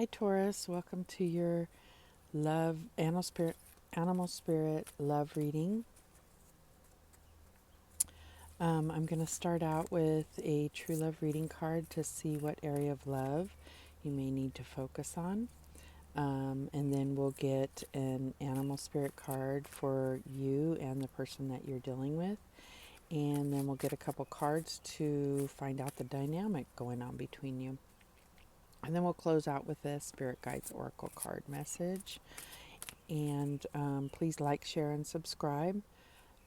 Hi Taurus, welcome to your animal spirit love reading. I'm going to start out with a true love reading card to see what area of love you may need to focus on. And then we'll get an animal spirit card for you and the person that you're dealing with. And then we'll get a couple cards to find out the dynamic going on between you. And then we'll close out with a Spirit Guides Oracle card message. And please like, share, and subscribe.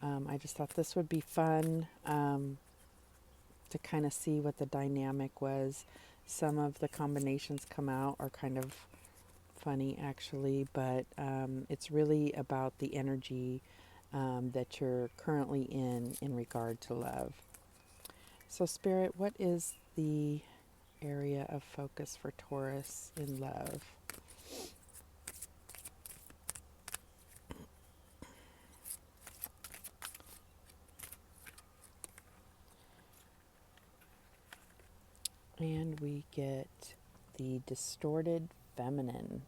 I just thought this would be fun to kind of see what the dynamic was. Some of the combinations come out are kind of funny actually, but it's really about the energy that you're currently in regard to love. So Spirit, what is the area of focus for Taurus in love? And we get the distorted feminine.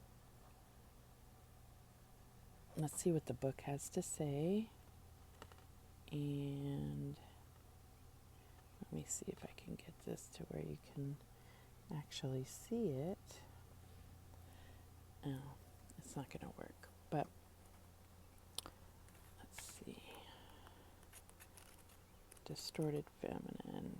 Let's see what the book has to say. And let me see if I can get this to where you can actually see it. Oh, it's not going to work. But let's see. Distorted feminine.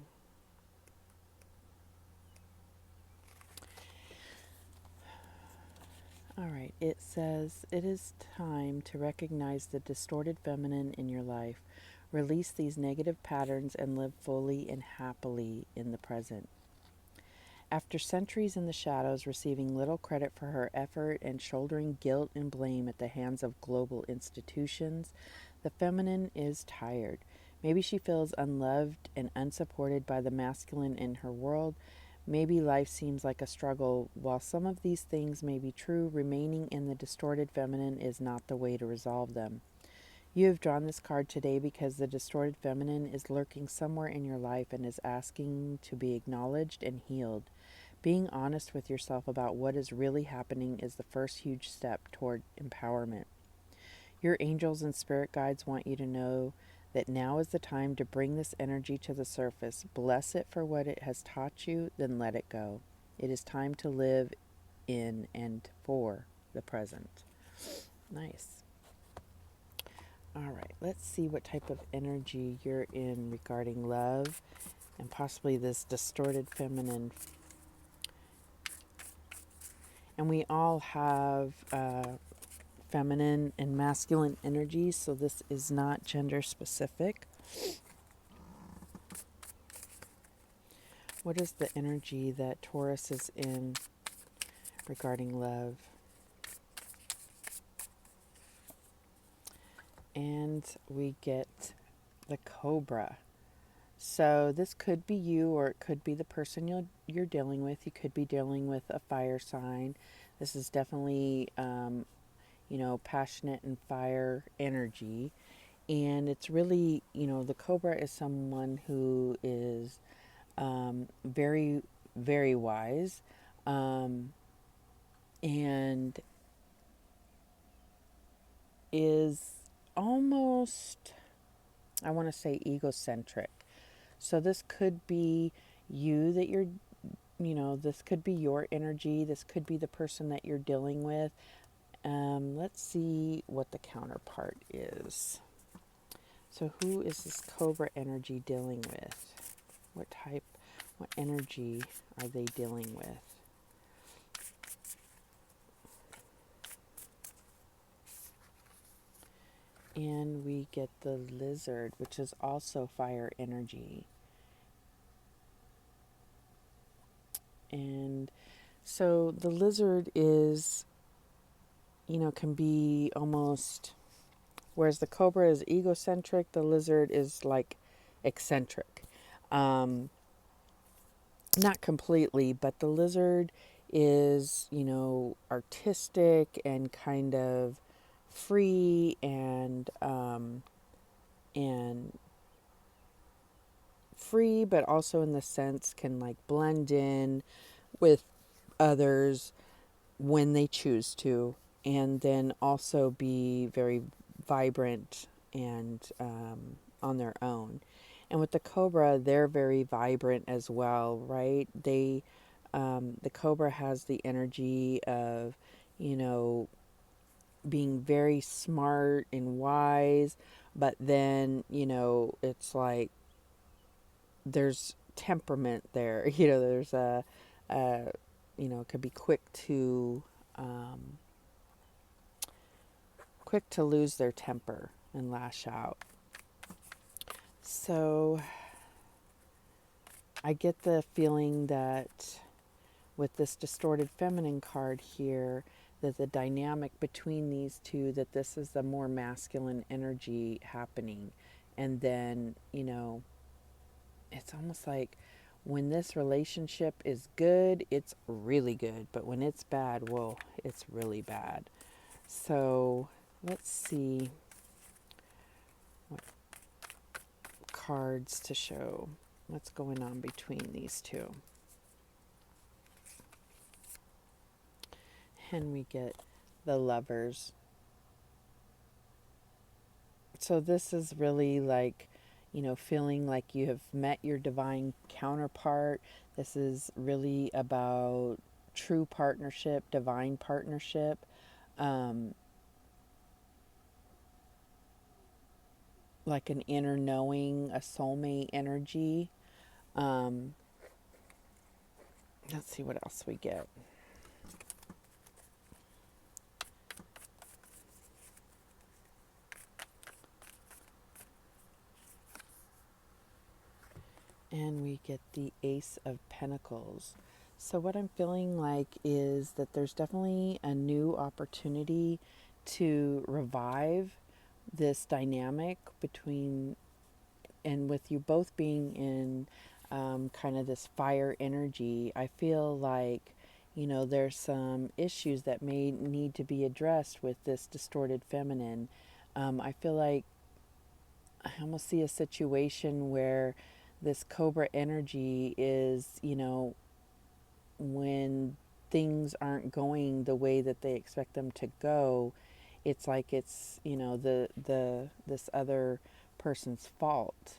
All right, it says, it is time to recognize the distorted feminine in your life. Release these negative patterns and live fully and happily in the present. After centuries in the shadows, receiving little credit for her effort and shouldering guilt and blame at the hands of global institutions, the feminine is tired. Maybe she feels unloved and unsupported by the masculine in her world. Maybe life seems like a struggle. While some of these things may be true, remaining in the distorted feminine is not the way to resolve them. You have drawn this card today because the distorted feminine is lurking somewhere in your life and is asking to be acknowledged and healed. Being honest with yourself about what is really happening is the first huge step toward empowerment. Your angels and spirit guides want you to know that now is the time to bring this energy to the surface. Bless it for what it has taught you, then let it go. It is time to live in and for the present. Nice. All right, let's see what type of energy you're in regarding love and possibly this distorted feminine. And we all have feminine and masculine energies, so this is not gender specific. What is the energy that Taurus is in regarding love? And we get the Cobra. So this could be you, or it could be the person you're dealing with. You could be dealing with a fire sign. This is definitely, passionate and fire energy. And it's really, the Cobra is someone who is very, very wise, and is almost, I want to say, egocentric. So this could be you that this could be your energy. This could be the person that you're dealing with. Let's see what the counterpart is. So who is this Cobra energy dealing with? What energy are they dealing with? And we get the Lizard, which is also fire energy. And so the Lizard is, can be almost, whereas the Cobra is egocentric, the Lizard is like eccentric. Not completely, but the Lizard is, artistic and kind of free and free, but also in the sense can like blend in with others, when they choose to, and then also be very vibrant and on their own. And with the cobra, they're very vibrant as well, right? The cobra has the energy of, you know, being very smart and wise, but then, you know, it's like there's temperament there. You know, there's a you know, it could be um, quick to lose their temper and lash out. So I get the feeling that with this distorted feminine card here, that the dynamic between these two, that this is the more masculine energy happening. And then, you know, it's almost like when this relationship is good, it's really good. But when it's bad, well, it's really bad. So let's see what cards to show what's going on between these two. And we get the Lovers. So this is really like, you know, feeling like you have met your divine counterpart. This is really about true partnership, divine partnership. Um, like an inner knowing, a soulmate energy. Um, let's see what else we get. And we get the Ace of Pentacles. So what I'm feeling like is that there's definitely a new opportunity to revive this dynamic between, and with you both being in kind of this fire energy, I feel like, you know, there's some issues that may need to be addressed with this distorted feminine. I feel like I almost see a situation where this cobra energy is, you know, when things aren't going the way that they expect them to go, it's like it's, you know, the this other person's fault.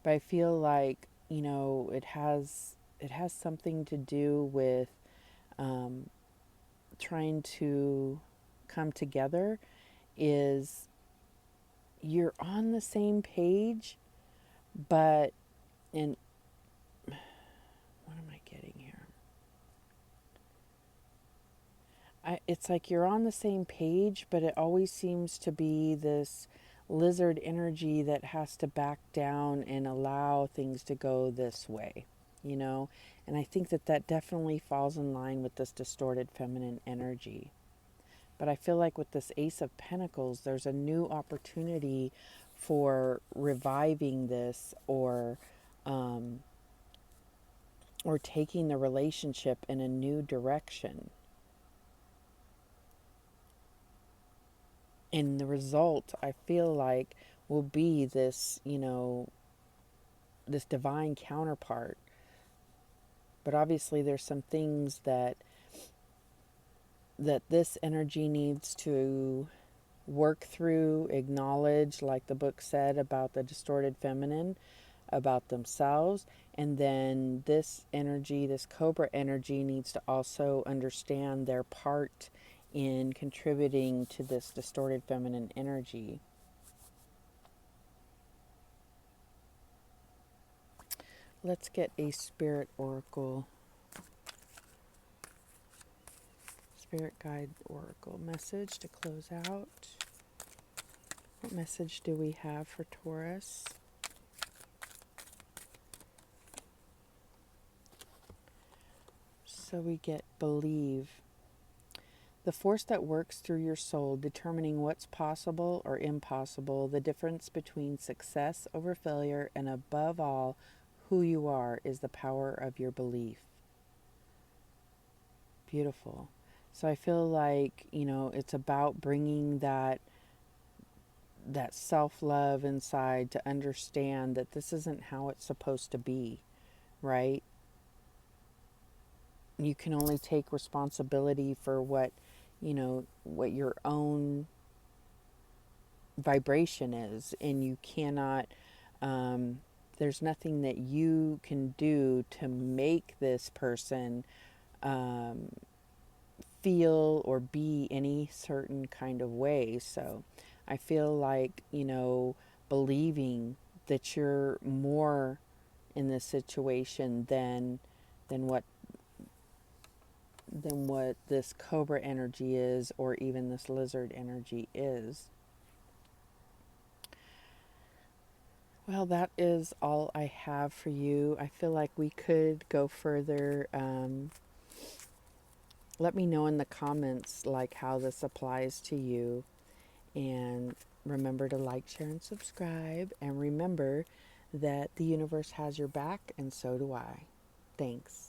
But I feel like, you know, it has something to do with um, trying to come together. Is you're on the same page, but in what am I getting here? It's like you're on the same page, but it always seems to be this lizard energy that has to back down and allow things to go this way, you know? And I think that that definitely falls in line with this distorted feminine energy. But I feel like with this Ace of Pentacles, there's a new opportunity for reviving this, um, or taking the relationship in a new direction. And the result, I feel like, will be this, you know, this divine counterpart. But obviously there's some things that this energy needs to work through, acknowledge, like the book said about the distorted feminine, about themselves. And then this energy, this cobra energy, needs to also understand their part in contributing to this distorted feminine energy. Let's get a spirit oracle. Spirit guide oracle message to close out. What message do we have for Taurus? So we get believe. The force that works through your soul, determining what's possible or impossible, the difference between success over failure, and above all, who you are, is the power of your belief. Beautiful. So I feel like, you know, it's about bringing that self-love inside to understand that this isn't how it's supposed to be, right? you can only take responsibility for what, what your own vibration is, and you cannot, there's nothing that you can do to make this person feel or be any certain kind of way. So I feel like, believing that you're more in this situation than what this cobra energy is, or even this lizard energy is. Well, that is all I have for you. I feel like we could go further. Let me know in the comments like how this applies to you. And remember to like, share, and subscribe. And remember that the universe has your back, and so do I. Thanks.